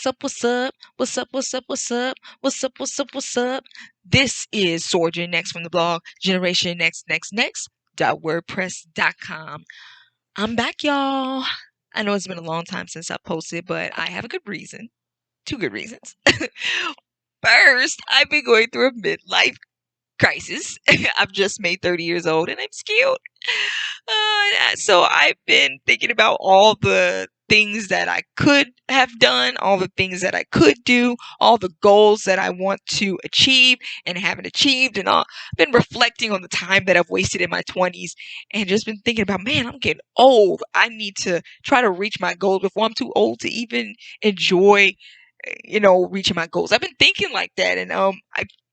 What's up? What's up? What's up? What's up? What's up? What's up? What's up? What's up? This is Sorja Next from the blog Generation Next.wordpress.com. I'm back, y'all. I know it's been a long time since I posted, but I have a good reason. Two good reasons. First, I've been going through a midlife crisis. I've just made 30 years old and I'm scared. So I've been thinking about all the things that I could have done, all the things that I could do, all the goals that I want to achieve and haven't achieved, and all. I've been reflecting on the time that I've wasted in my 20s and just been thinking about, man, I'm getting old. I need to try to reach my goals before I'm too old to even enjoy, reaching my goals. I've been thinking like that, and I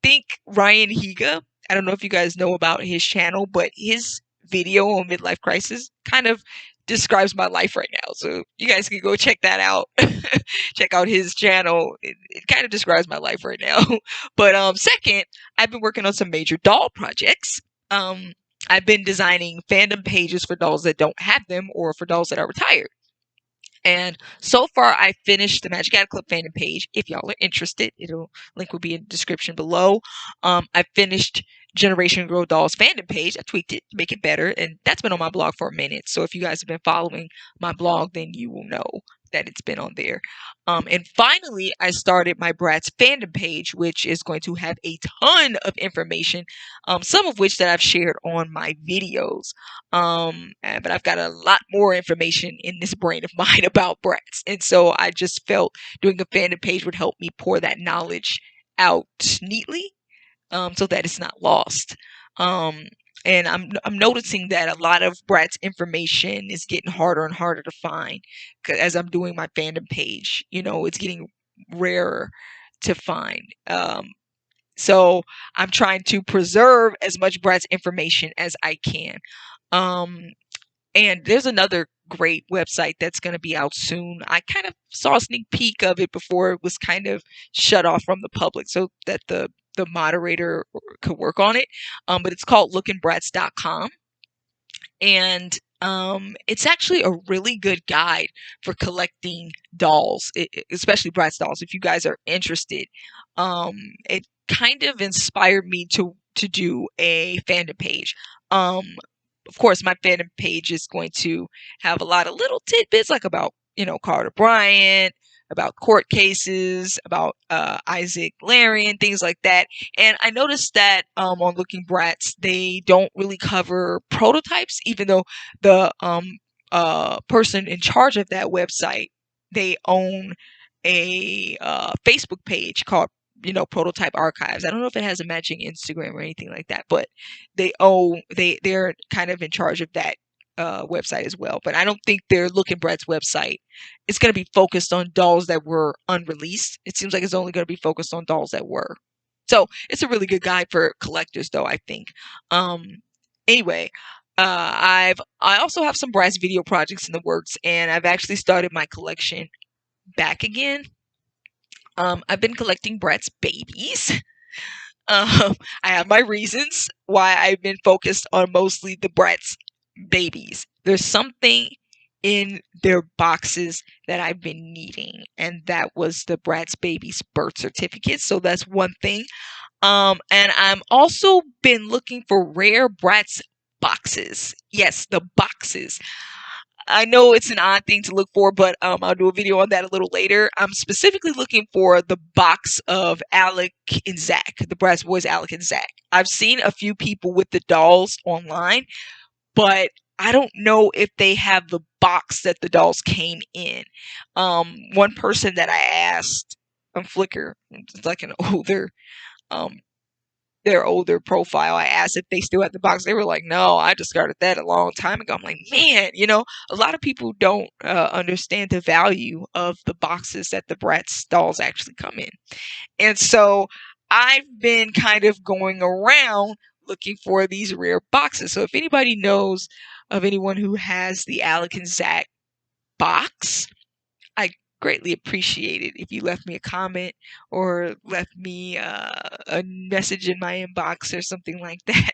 think Ryan Higa, I don't know if you guys know about his channel, but his video on midlife crisis kind of describes my life right now. So you guys can go check that out. Check out his channel. It kind of describes my life right now. But second, I've been working on some major doll projects. I've been designing fandom pages for dolls that don't have them or for dolls that are retired. And so far, I finished the Magic Ad Club fandom page. If y'all are interested, link will be in the description below. I finished Generation Grow Dolls fandom page. I tweaked it to make it better, and that's been on my blog for a minute. So if you guys have been following my blog, then you will know that it's been on there. And finally, I started my Bratz fandom page, which is going to have a ton of information, some of which that I've shared on my videos. But I've got a lot more information in this brain of mine about Bratz. And so I just felt doing a fandom page would help me pour that knowledge out neatly, so that it's not lost. And I'm noticing that a lot of Bratz information is getting harder and harder to find as I'm doing my fandom page. It's getting rarer to find. So I'm trying to preserve as much Bratz information as I can. And there's another great website that's going to be out soon. I kind of saw a sneak peek of it before it was kind of shut off from the public so that the moderator could work on it. But it's called lookinbratz.com. And it's actually a really good guide for collecting dolls, especially Bratz dolls. If you guys are interested, it kind of inspired me to do a fandom page. Of course, my fandom page is going to have a lot of little tidbits, like about, Carter Bryant, about court cases, about Isaac Larian, things like that. And I noticed that on Looking Bratz, they don't really cover prototypes, even though the person in charge of that website, they own a Facebook page called Prototype Archives. I don't know if it has a matching Instagram or anything like that, but they're kind of in charge of that website as well. But I don't think their Lookin' Bratz website is going to be focused on dolls that were unreleased. It seems like it's only going to be focused on dolls that were. So it's a really good guide for collectors, though, I think. Anyway, I also have some Bratz video projects in the works, and I've actually started my collection back again. I've been collecting Bratz babies. I have my reasons why I've been focused on mostly the Bratz babies. There's something in their boxes that I've been needing, and that was the Bratz babies birth certificates. So that's one thing. And I'm also been looking for rare Bratz boxes. Yes, the boxes. I know it's an odd thing to look for, but I'll do a video on that a little later. I'm specifically looking for the box of Alec and Zach, the Bratz boys, Alec and Zach. I've seen a few people with the dolls online, but I don't know if they have the box that the dolls came in. One person that I asked on Flickr, it's like an older, their older profile, I asked if they still had the box. They were like, no, I discarded that a long time ago. I'm like, man, a lot of people don't understand the value of the boxes that the Bratz dolls actually come in. And so I've been kind of going around looking for these rare boxes. So if anybody knows of anyone who has the Alec and Zach box, I greatly appreciate it if you left me a comment or left me a message in my inbox or something like that.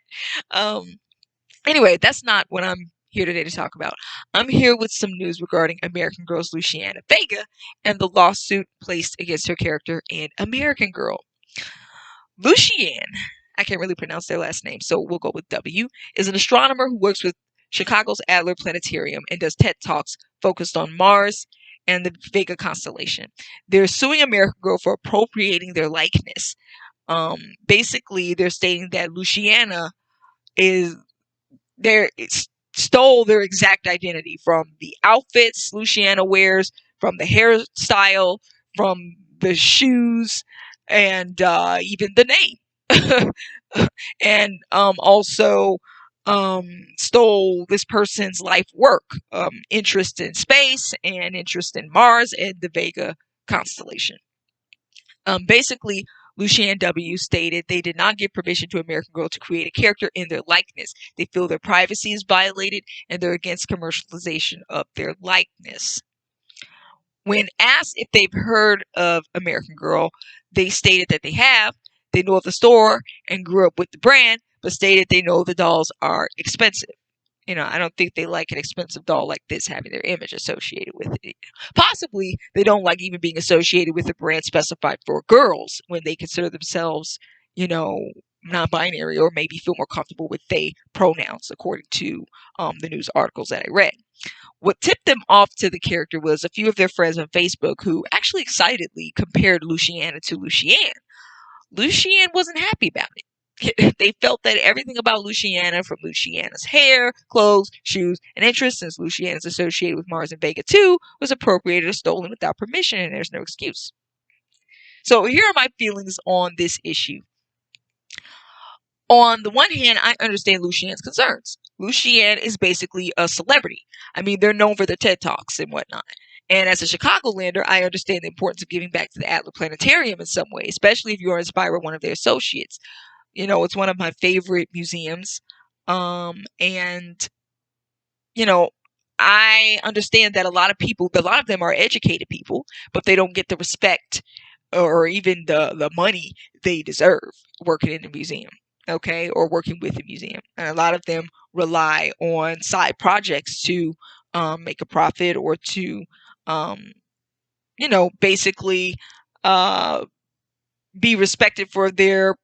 Anyway, that's not what I'm here today to talk about. I'm here with some news regarding American Girl's Luciana Vega and the lawsuit placed against her character in American Girl. Luciane, I can't really pronounce their last name, so we'll go with W, is an astronomer who works with Chicago's Adler Planetarium and does TED Talks focused on Mars and the Vega constellation. They're suing American Girl for appropriating their likeness. Basically, they're stating that Luciana is stole their exact identity from the outfits Luciana wears, from the hairstyle, from the shoes, and even the name. And also stole this person's life work, interest in space and interest in Mars and the Vega constellation. Basically, Lucian W. stated they did not give permission to American Girl to create a character in their likeness. They feel their privacy is violated and they're against commercialization of their likeness. When asked if they've heard of American Girl, they stated that they have. They know of the store and grew up with the brand, but stated they know the dolls are expensive. I don't think they like an expensive doll like this having their image associated with it. Possibly they don't like even being associated with a brand specified for girls when they consider themselves, non-binary, or maybe feel more comfortable with they pronouns, according to the news articles that I read. What tipped them off to the character was a few of their friends on Facebook who actually excitedly compared Luciana to Luciane. Luciane wasn't happy about it. They felt that everything about Luciana, from Luciana's hair, clothes, shoes, and interests, since Luciana is associated with Mars and Vega too, was appropriated or stolen without permission, and there's no excuse. So here are my feelings on this issue. On the one hand, I understand Luciane's concerns. Luciane is basically a celebrity. I mean, they're known for their TED Talks and whatnot. And as a Chicagolander, I understand the importance of giving back to the Adler Planetarium in some way, especially if you're inspired by one of their associates. It's one of my favorite museums. And, I understand that a lot of them are educated people, but they don't get the respect or even the money they deserve working in the museum, okay, or working with the museum. And a lot of them rely on side projects to make a profit, or to, basically be respected for their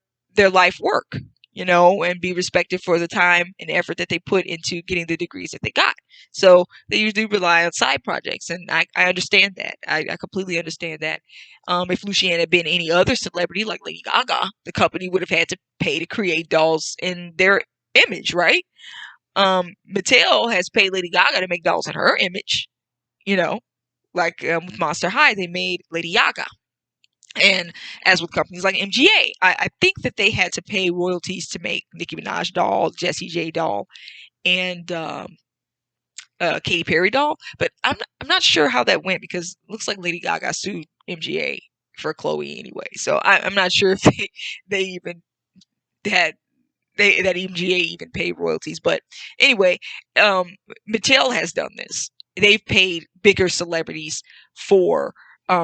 life work, and be respected for the time and effort that they put into getting the degrees that they got. So they usually rely on side projects, and I understand that. I completely understand that. If Luciana had been any other celebrity like Lady Gaga, the company would have had to pay to create dolls in their image, right? Mattel has paid Lady Gaga to make dolls in her image, like with Monster High, they made Lady Gaga. And as with companies like MGA, I think that they had to pay royalties to make Nicki Minaj doll, Jessie J doll, and Katy Perry doll. But I'm not sure how that went, because it looks like Lady Gaga sued MGA for Chloe anyway. So I'm not sure if they even had that MGA even paid royalties. But anyway, Mattel has done this. They've paid bigger celebrities for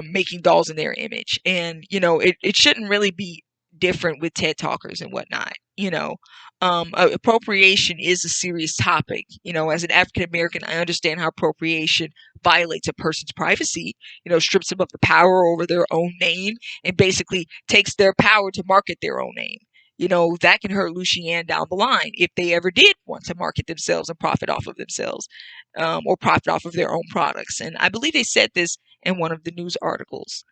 making dolls in their image. And, it shouldn't really be different with TED Talkers and whatnot. Appropriation is a serious topic. As an African American, I understand how appropriation violates a person's privacy, strips them of the power over their own name, and basically takes their power to market their own name. That can hurt Luciane down the line if they ever did want to market themselves and profit off of themselves, or profit off of their own products. And I believe they said this in one of the news articles.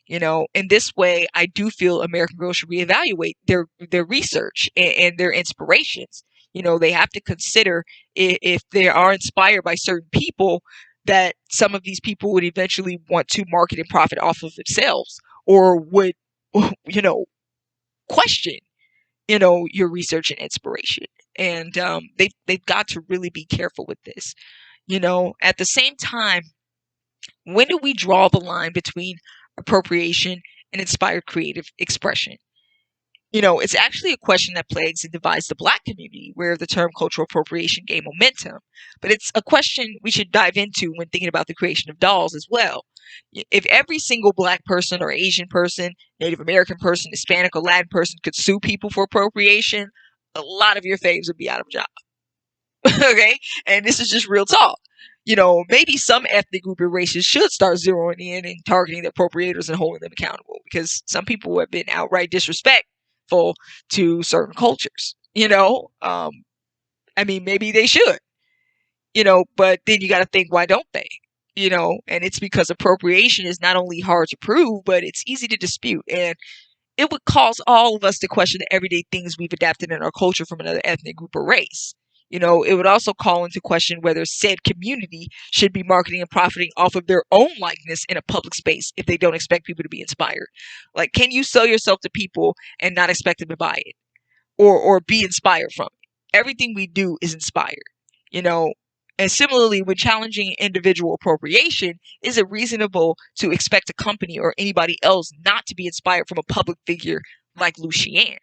In this way, I do feel American Girl should reevaluate their research and their inspirations. They have to consider, if they are inspired by certain people, that some of these people would eventually want to market and profit off of themselves, or would, question your research and inspiration. And they've got to really be careful with this. At the same time, when do we draw the line between appropriation and inspired creative expression? It's actually a question that plagues and divides the Black community, where the term cultural appropriation gained momentum. But it's a question we should dive into when thinking about the creation of dolls as well. If every single Black person or Asian person, Native American person, Hispanic or Latin person could sue people for appropriation, a lot of your faves would be out of job. Okay, and this is just real talk. Maybe some ethnic group and races should start zeroing in and targeting the appropriators and holding them accountable, because some people have been outright disrespectful to certain cultures. I mean, maybe they should. But then you got to think, why don't they? And it's because appropriation is not only hard to prove, but it's easy to dispute. And it would cause all of us to question the everyday things we've adapted in our culture from another ethnic group or race. It would also call into question whether said community should be marketing and profiting off of their own likeness in a public space if they don't expect people to be inspired. Like, can you sell yourself to people and not expect them to buy it, or be inspired from it? Everything we do is inspired, you know. And similarly, when challenging individual appropriation, is it reasonable to expect a company or anybody else not to be inspired from a public figure like Luciana?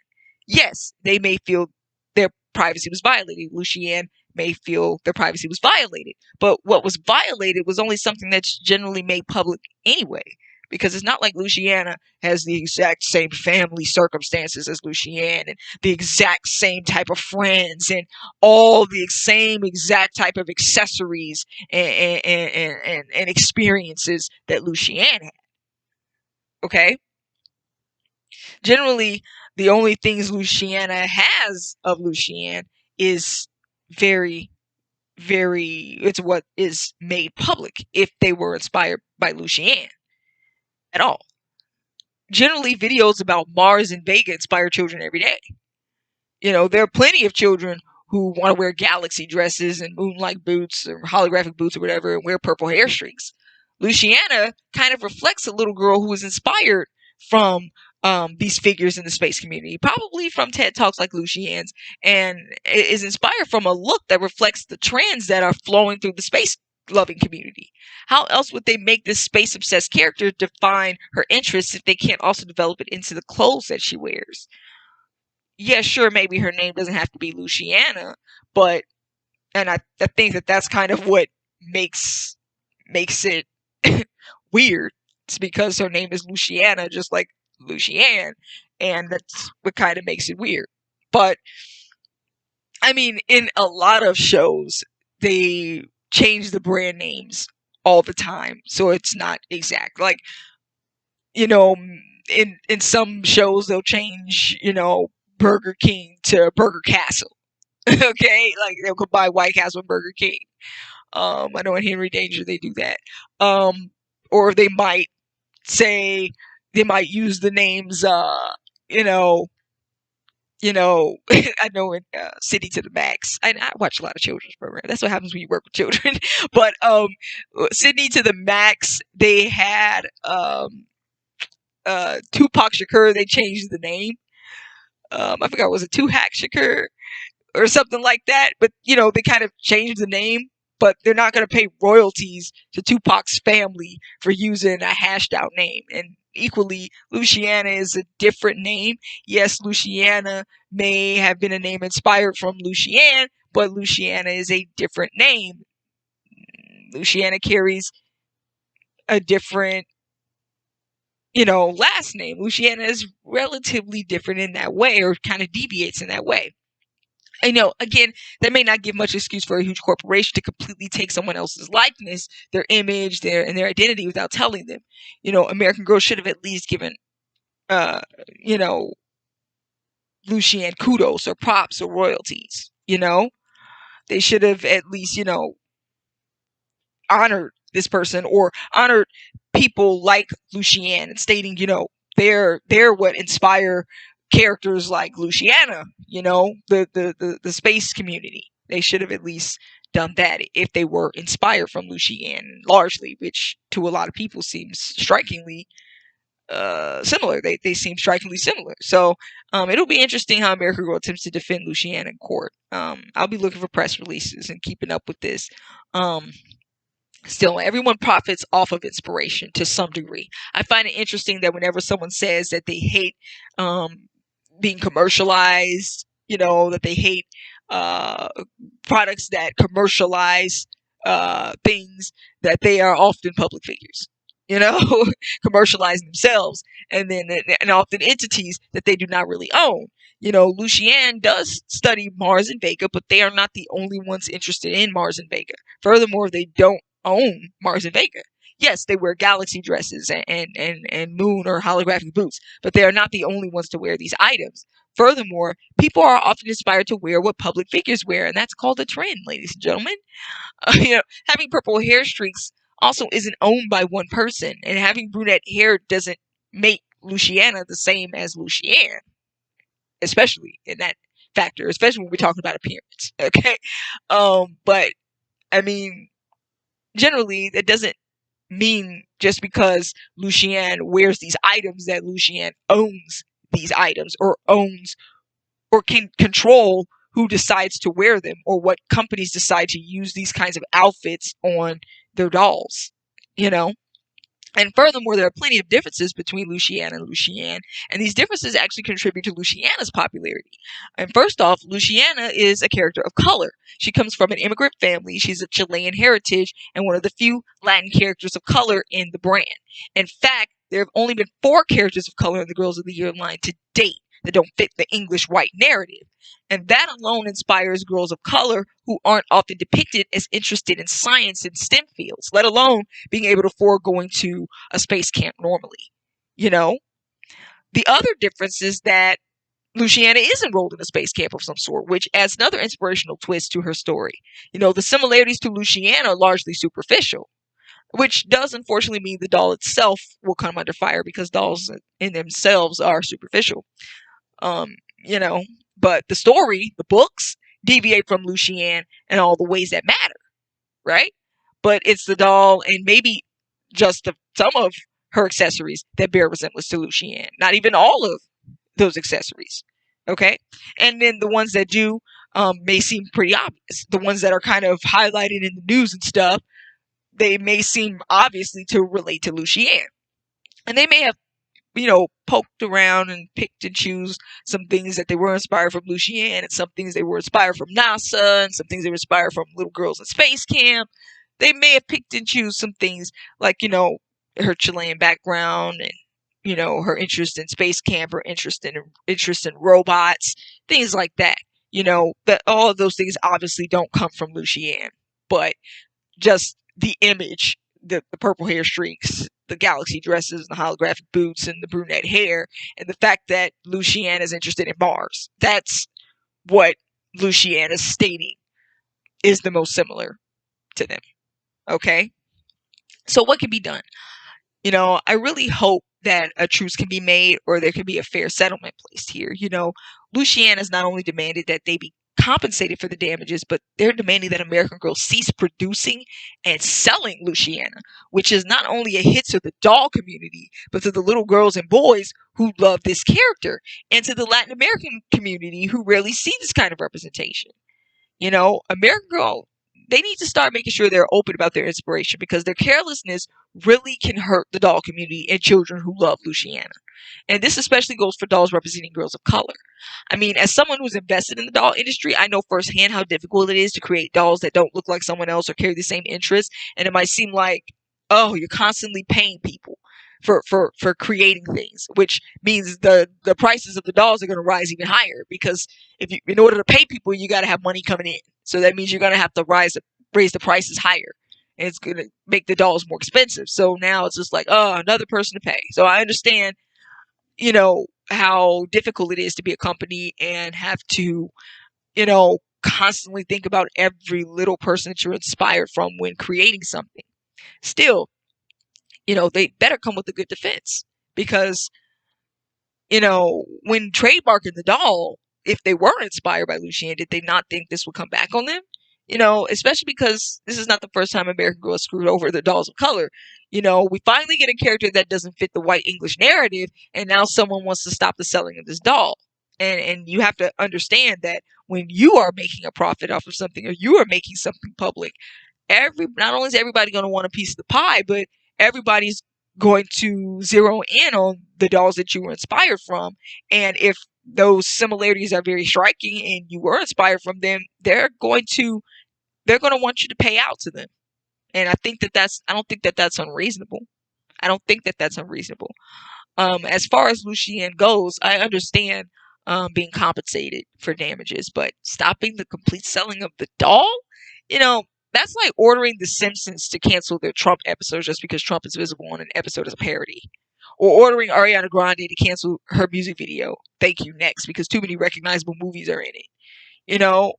Yes, they may feel their privacy was violated. Luciana may feel their privacy was violated. But what was violated was only something that's generally made public anyway. Because it's not like Luciana has the exact same family circumstances as Luciana, and the exact same type of friends, and all the same exact type of accessories and experiences that Luciana had. Okay? Generally, the only things Luciana has of Luciana is very, it's what is made public if they were inspired by Luciana at all. Generally, videos about Mars and Vega inspire children every day. There are plenty of children who want to wear galaxy dresses and moonlight boots or holographic boots or whatever and wear purple hair streaks. Luciana kind of reflects a little girl who was inspired from these figures in the space community, probably from TED Talks like Luciana's, and is inspired from a look that reflects the trends that are flowing through the space loving community. How else would they make this space obsessed character define her interests if they can't also develop it into the clothes that she wears? Yeah, sure, maybe her name doesn't have to be Luciana, but I think that that's kind of what makes it weird. It's because her name is Luciana, just like Luciane, and that's what kind of makes it weird. But I mean, in a lot of shows, they change the brand names all the time, so it's not exact. Like, in some shows they'll change, Burger King to Burger Castle. Okay, like they'll combine White Castle and Burger King. I know in Henry Danger they do that. Or they might say, they might use the names, you know, I know in City to the Max. I watch a lot of children's programs. That's what happens when you work with children. But Sydney to the Max, they had Tupac Shakur. They changed the name. I forgot, was it Tupac Shakur or something like that? But they kind of changed the name. But they're not going to pay royalties to Tupac's family for using a hashed out name. And equally, Luciana is a different name. Yes, Luciana may have been a name inspired from Luciane, but Luciana is a different name. Luciana carries a different, last name. Luciana is relatively different in that way, or kind of deviates in that way. I know, again, that may not give much excuse for a huge corporation to completely take someone else's likeness, their image, and their identity without telling them. American Girl should have at least given, Luciane kudos or props or royalties. They should have at least, honored this person, or honored people like Luciane, and stating, they're what inspire characters like Luciana, the space community. They should have at least done that if they were inspired from Luciane largely, which to a lot of people seems strikingly similar. They seem strikingly similar. So it'll be interesting how American Girl attempts to defend Luciane in court. I'll be looking for press releases and keeping up with this. Still, everyone profits off of inspiration to some degree. I find it interesting that whenever someone says that they hate being commercialized, that they hate products that commercialize things, that they are often public figures, commercializing themselves, and often entities that they do not really own. Luciane does study Mars and Vega, but they are not the only ones interested in Mars and Vega. Furthermore, they don't own Mars and Vega. Yes, they wear galaxy dresses and moon or holographic boots, but they are not the only ones to wear these items. Furthermore, people are often inspired to wear what public figures wear, and that's called a trend, ladies and gentlemen. Having purple hair streaks also isn't owned by one person, and having brunette hair doesn't make Luciana the same as Lucienne, especially in that factor, especially when we're talking about appearance. Okay, but I mean, generally, that doesn't mean just because Lucienne wears these items that Lucienne owns these items or owns or can control who decides to wear them or what companies decide to use these kinds of outfits on their dolls, you know? And furthermore, there are plenty of differences between Luciana and Lucienne, and these differences actually contribute to Luciana's popularity. And first off, Luciana is a character of color. She comes from an immigrant family, she's of Chilean heritage, and one of the few Latin characters of color in the brand. In fact, there have only been 4 characters of color in the Girls of the Year line to date that don't fit the English white narrative. And that alone inspires girls of color who aren't often depicted as interested in science and STEM fields, let alone being able to afford going to a space camp normally. You know? The other difference is that Luciana is enrolled in a space camp of some sort, which adds another inspirational twist to her story. The similarities to Luciana are largely superficial, which does unfortunately mean the doll itself will come under fire because dolls in themselves are superficial. Um, you know, but the story, the books, deviate from Lucienne in all the ways that matter, right? But it's the doll and maybe just some of her accessories that bear resemblance to Lucienne. Not even all of those accessories, okay? And then the ones that do may seem pretty obvious. The ones that are kind of highlighted in the news and stuff, they may seem obviously to relate to Lucienne. And they may have poked around and picked and choose some things that they were inspired from Lucienne and some things they were inspired from NASA and some things they were inspired from Little Girls in Space Camp. They may have picked and choose some things like, her Chilean background and, her interest in space camp or interest in robots, things like that. That all of those things obviously don't come from Lucienne, but just the image, the purple hair streaks, the galaxy dresses, the holographic boots, and the brunette hair, and the fact that Lucienne is interested in Mars. That's what Lucienne is stating is the most similar to them. Okay? So what can be done? I really hope that a truce can be made or there can be a fair settlement placed here. Lucienne has not only demanded that they be compensated for the damages, but they're demanding that American Girl cease producing and selling Luciana, which is not only a hit to the doll community, but to the little girls and boys who love this character, and to the Latin American community who rarely see this kind of representation. American Girl, they need to start making sure they're open about their inspiration because their carelessness really can hurt the doll community and children who love Luciana. And this especially goes for dolls representing girls of color. I mean, as someone who's invested in the doll industry, I know firsthand how difficult it is to create dolls that don't look like someone else or carry the same interests. And it might seem like, oh, you're constantly paying people for creating things, which means the prices of the dolls are going to rise even higher because in order to pay people, you got to have money coming in. So that means you're going to have to raise the prices higher. And it's going to make the dolls more expensive. So now it's just like, oh, another person to pay. So I understand, how difficult it is to be a company and have to, constantly think about every little person that you're inspired from when creating something. Still, they better come with a good defense because, when trademarking the doll, if they were inspired by Lucienne, did they not think this would come back on them? Especially because this is not the first time American Girl screwed over the dolls of color. We finally get a character that doesn't fit the white English narrative, and now someone wants to stop the selling of this doll. And you have to understand that when you are making a profit off of something or you are making something public, not only is everybody going to want a piece of the pie, but everybody's going to zero in on the dolls that you were inspired from. And if those similarities are very striking and you were inspired from them, they're going to want you to pay out to them. And I don't think that that's unreasonable. I don't think that that's unreasonable. As far as Lucienne goes, I understand being compensated for damages. But stopping the complete selling of the doll, you know, that's like ordering The Simpsons to cancel their Trump episodes just because Trump is visible on an episode as a parody. Or ordering Ariana Grande to cancel her music video, Thank You Next, because too many recognizable movies are in it. You know,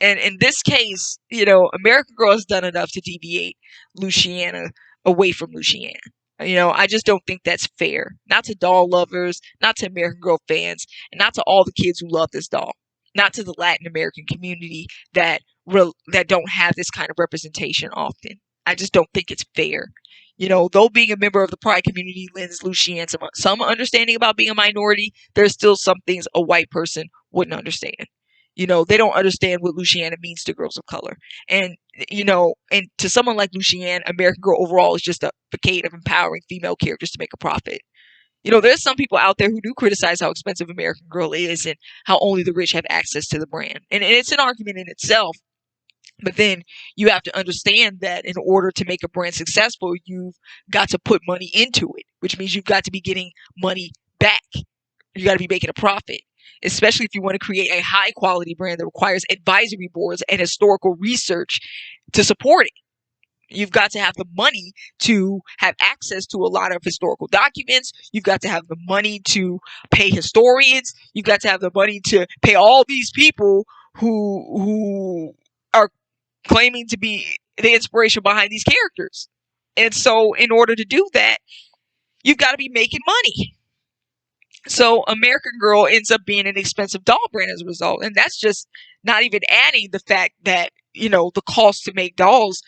and in this case, American Girl has done enough to deviate Luciana away from Luciana. I just don't think that's fair. Not to doll lovers, not to American Girl fans, and not to all the kids who love this doll. Not to the Latin American community that don't have this kind of representation often. I just don't think it's fair. Though being a member of the pride community lends Luciana some understanding about being a minority, there's still some things a white person wouldn't understand. They don't understand what Luciana means to girls of color. And, and to someone like Luciana, American Girl overall is just a facade of empowering female characters to make a profit. There's some people out there who do criticize how expensive American Girl is and how only the rich have access to the brand. And it's an argument in itself. But then you have to understand that in order to make a brand successful, you've got to put money into it, which means you've got to be getting money back. You got to be making a profit, especially if you want to create a high quality brand that requires advisory boards and historical research to support it. You've got to have the money to have access to a lot of historical documents. You've got to have the money to pay historians. You've got to have the money to pay all these people who are claiming to be the inspiration behind these characters. And so in order to do that, you've got to be making money. So American Girl ends up being an expensive doll brand as a result. And that's just not even adding the fact that, the cost to make dolls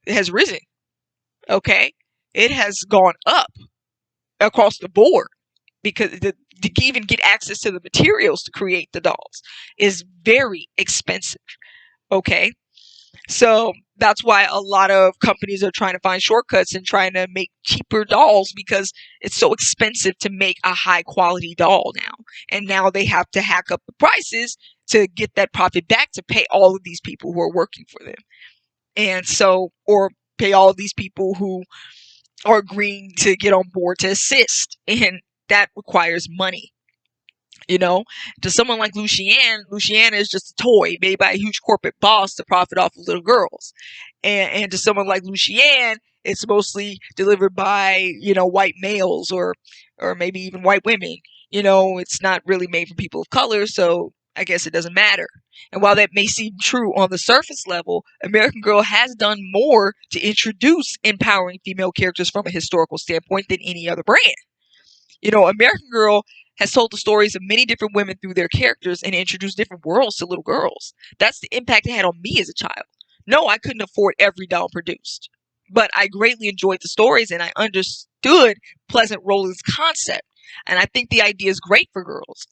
has risen. Okay? It has gone up across the board because to even get access to the materials to create the dolls is very expensive. Okay? So that's why a lot of companies are trying to find shortcuts and trying to make cheaper dolls because it's so expensive to make a high quality doll now. And now they have to hack up the prices to get that profit back to pay all of these people who are working for them. And so, or pay all of these people who are agreeing to get on board to assist. And that requires money. To someone like Luciana is just a toy made by a huge corporate boss to profit off of little girls. And to someone like Luciana, it's mostly delivered by, white males or maybe even white women. It's not really made for people of color, so I guess it doesn't matter. And while that may seem true on the surface level, American Girl has done more to introduce empowering female characters from a historical standpoint than any other brand. American Girl has told the stories of many different women through their characters and introduced different worlds to little girls. That's the impact it had on me as a child. No, I couldn't afford every doll produced, but I greatly enjoyed the stories and I understood Pleasant Rolling's concept. And I think the idea is great for girls.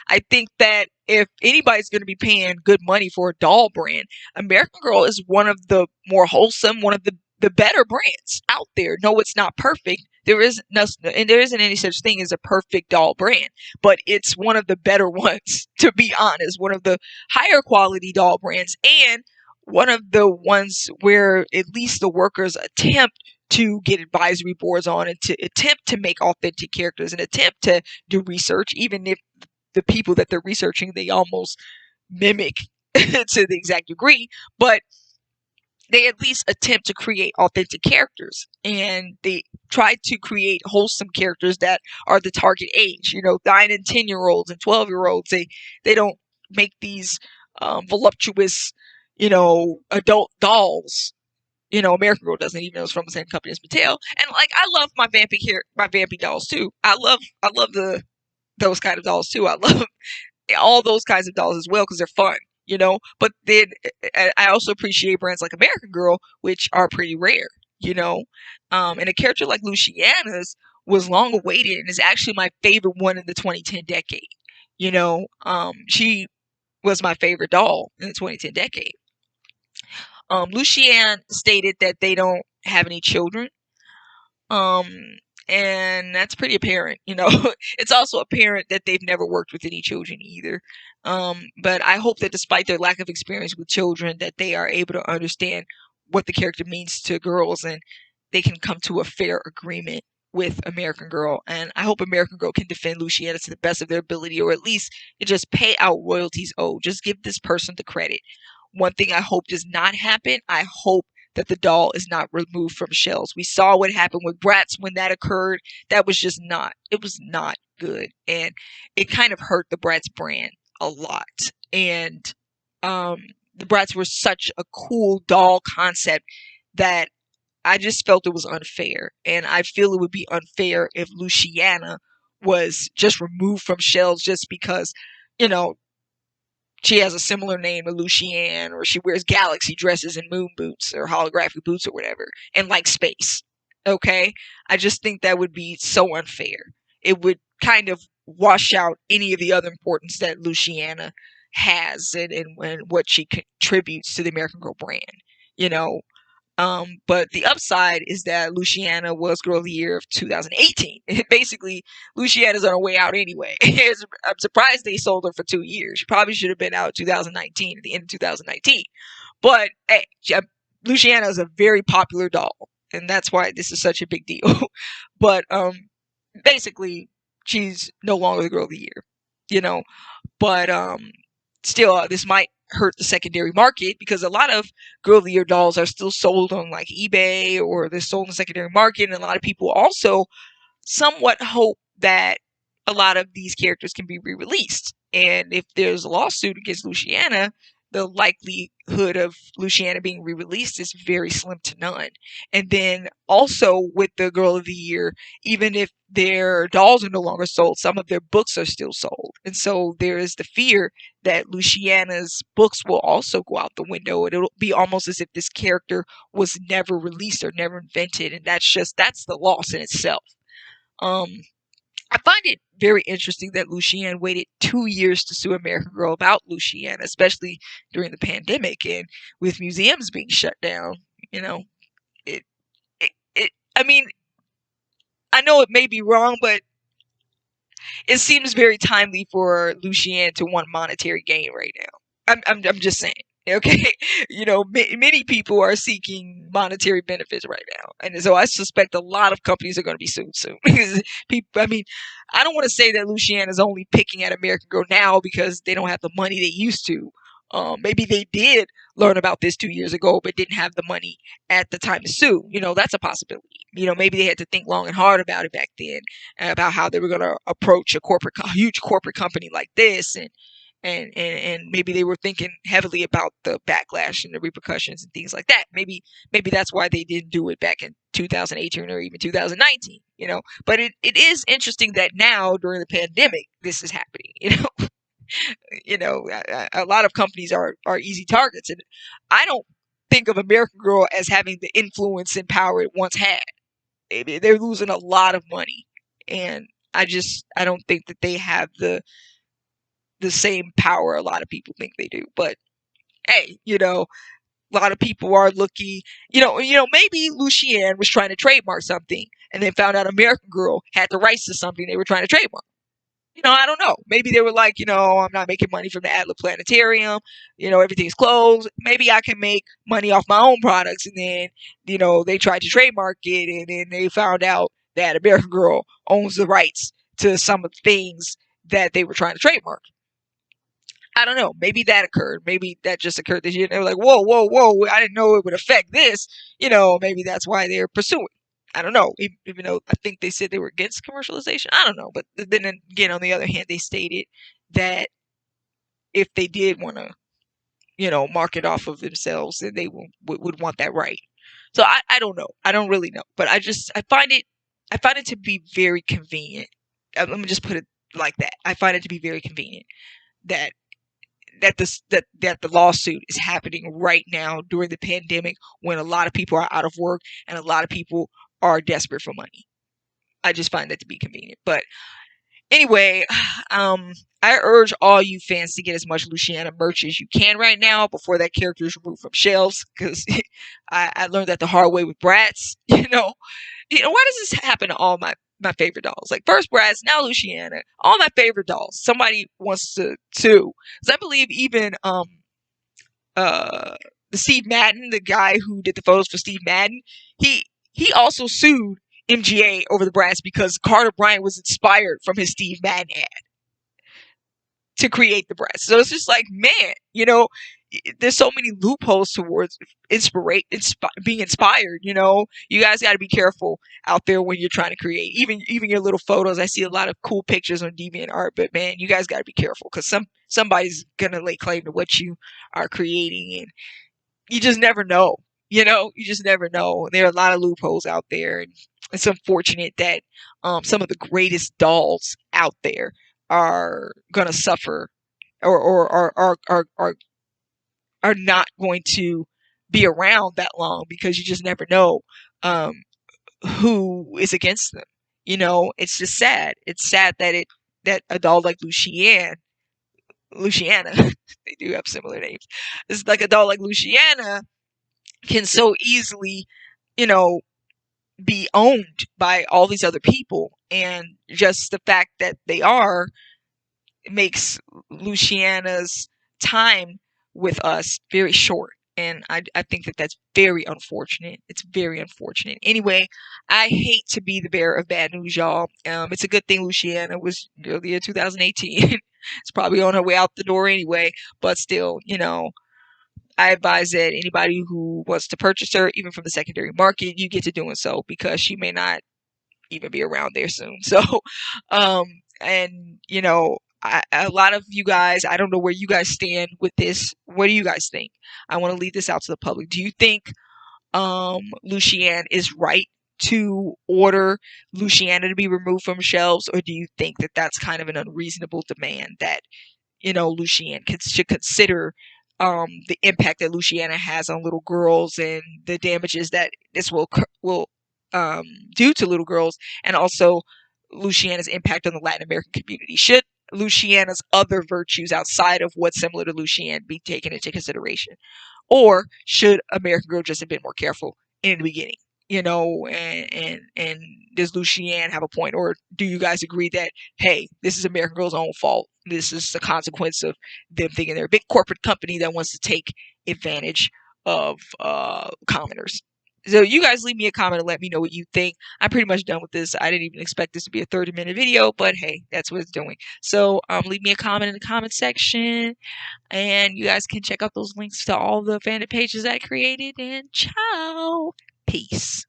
I think that if anybody's going to be paying good money for a doll brand, American Girl is one of the more wholesome, one of the better brands out there. No, it's not perfect. There isn't any such thing as a perfect doll brand, but it's one of the better ones, to be honest, one of the higher quality doll brands, and one of the ones where at least the workers attempt to get advisory boards on and to attempt to make authentic characters and attempt to do research, even if the people that they're researching, they almost mimic to the exact degree, but they at least attempt to create authentic characters, and they try to create wholesome characters that are the target age. 9 and 10-year-olds and 12-year-olds. They don't make these voluptuous, adult dolls. American Girl doesn't, even though it's from the same company as Mattel. And I love my vampy dolls too. I love those kind of dolls too. I love all those kinds of dolls as well because they're fun. But then I also appreciate brands like American Girl, which are pretty rare, and a character like Luciana's was long awaited and is actually my favorite one in the 2010 decade. She was my favorite doll in the 2010 decade. Luciana stated that they don't have any children. And that's pretty apparent, It's also apparent that they've never worked with any children either. But I hope that despite their lack of experience with children, that they are able to understand what the character means to girls and they can come to a fair agreement with American Girl, and I hope American Girl can defend Luciana to the best of their ability, or at least just pay out royalties owed. Just give this person the credit. One thing I hope does not happen, I hope that the doll is not removed from shelves. We saw what happened with Bratz when that occurred. That was just not, it was not good. And it kind of hurt the Bratz brand a lot. And the Bratz were such a cool doll concept that I just felt it was unfair. And I feel it would be unfair if Luciana was just removed from shelves just because, you know, she has a similar name to Lucienne, or she wears galaxy dresses and moon boots or holographic boots or whatever, and likes space. Okay? I just think that would be so unfair. It would kind of wash out any of the other importance that Luciana has, and what she contributes to the American Girl brand. You know, but the upside is that Luciana was Girl of the Year of 2018. Basically, Luciana's on her way out anyway. I'm surprised they sold her for 2 years. She probably should have been out 2019, at the end of 2019. But hey, Luciana is a very popular doll, and that's why this is such a big deal. But basically, she's no longer the Girl of the Year, you know. But still, this might hurt the secondary market, because a lot of Girl of the Year dolls are still sold on like eBay, or they're sold in the secondary market, and a lot of people also somewhat hope that a lot of these characters can be re-released. And if there's a lawsuit against Luciana, the likelihood of Luciana being re-released is very slim to none. And then also with the Girl of the Year, even if their dolls are no longer sold, some of their books are still sold. And so there is the fear that Luciana's books will also go out the window, and it'll be almost as if this character was never released or never invented. And that's the loss in itself. I find it very interesting that Lucienne waited 2 years to sue American Girl about Lucienne, especially during the pandemic and with museums being shut down. You know, I mean, I know it may be wrong, but it seems very timely for Lucienne to want monetary gain right now. I'm just saying. Okay, many people are seeking monetary benefits right now, and so I suspect a lot of companies are going to be sued soon. People, I mean, I don't want to say that Lucienne is only picking at American Girl now because they don't have the money they used to. Maybe they did learn about this 2 years ago, but didn't have the money at the time to sue. That's a possibility. Maybe they had to think long and hard about it back then, about how they were going to approach a huge corporate company like this, and maybe they were thinking heavily about the backlash and the repercussions and things like that. Maybe that's why they didn't do it back in 2018 or even 2019. But it is interesting that now during the pandemic this is happening. A lot of companies are easy targets, and I don't think of American Girl as having the influence and power it once had. They're losing a lot of money, and I don't think that they have the same power a lot of people think they do. But hey, a lot of people are looking, maybe Lucienne was trying to trademark something and then found out American Girl had the rights to something they were trying to trademark. I don't know. Maybe they were like, I'm not making money from the Adler Planetarium. Everything's closed. Maybe I can make money off my own products. And then, they tried to trademark it, and then they found out that American Girl owns the rights to some of the things that they were trying to trademark. I don't know. Maybe that occurred. Maybe that just occurred this year. They were like, whoa, whoa, whoa. I didn't know it would affect this. Maybe that's why they're pursuing. I don't know. Even though I think they said they were against commercialization. I don't know. But then again, on the other hand, they stated that if they did want to, market off of themselves, then they would want that right. So I don't know. I don't really know. But I find it to be very convenient. Let me just put it like that. I find it to be very convenient that the lawsuit is happening right now during the pandemic, when a lot of people are out of work and a lot of people are desperate for money. I just find that to be convenient. But anyway, I urge all you fans to get as much Luciana merch as you can right now before that character is removed from shelves, because I learned that the hard way with Bratz. Why does this happen to all my favorite dolls? Like, first Bratz, now Luciana, all my favorite dolls. Somebody wants to sue. Because I believe even the Steve Madden, the guy who did the photos for Steve Madden, he also sued MGA over the Bratz because Carter Bryant was inspired from his Steve Madden ad to create the Bratz. So it's just like, man, there's so many loopholes towards being inspired. You guys got to be careful out there when you're trying to create. Even your little photos. I see a lot of cool pictures on DeviantArt, but man, you guys got to be careful because somebody's gonna lay claim to what you are creating, and you just never know. You just never know. There are a lot of loopholes out there, and it's unfortunate that some of the greatest dolls out there are gonna suffer, or are not going to be around that long because you just never know um, who is against them. It's just sad. It's sad that a doll like Luciana, they do have similar names. It's like a doll like Luciana can so easily, you know, be owned by all these other people, and just the fact that they are makes Luciana's time with us very short. And I think that that's very unfortunate. It's very unfortunate. Anyway, I hate to be the bearer of bad news, y'all. It's a good thing Luciana was earlier 2018. It's probably on her way out the door anyway. But still, I advise that anybody who wants to purchase her, even from the secondary market, you get to doing so because she may not even be around there soon. So, um, and a lot of you guys, I don't know where you guys stand with this. What do you guys think? I want to leave this out to the public. Do you think Lucianne is right to order Luciana to be removed from shelves, or do you think that that's kind of an unreasonable demand that Lucianne should consider the impact that Luciana has on little girls and the damages that this will do to little girls, and also Luciana's impact on the Latin American community? Should Luciana's other virtues outside of what's similar to Lucianne be taken into consideration? Or should American Girl just have been more careful in the beginning? And does Lucianne have a point? Or do you guys agree that, hey, this is American Girl's own fault? This is the consequence of them thinking they're a big corporate company that wants to take advantage of commoners. So you guys leave me a comment and let me know what you think. I'm pretty much done with this. I didn't even expect this to be a 30-minute video, but hey, that's what it's doing. So leave me a comment in the comment section, and you guys can check out those links to all the fandom pages I created. And ciao, peace.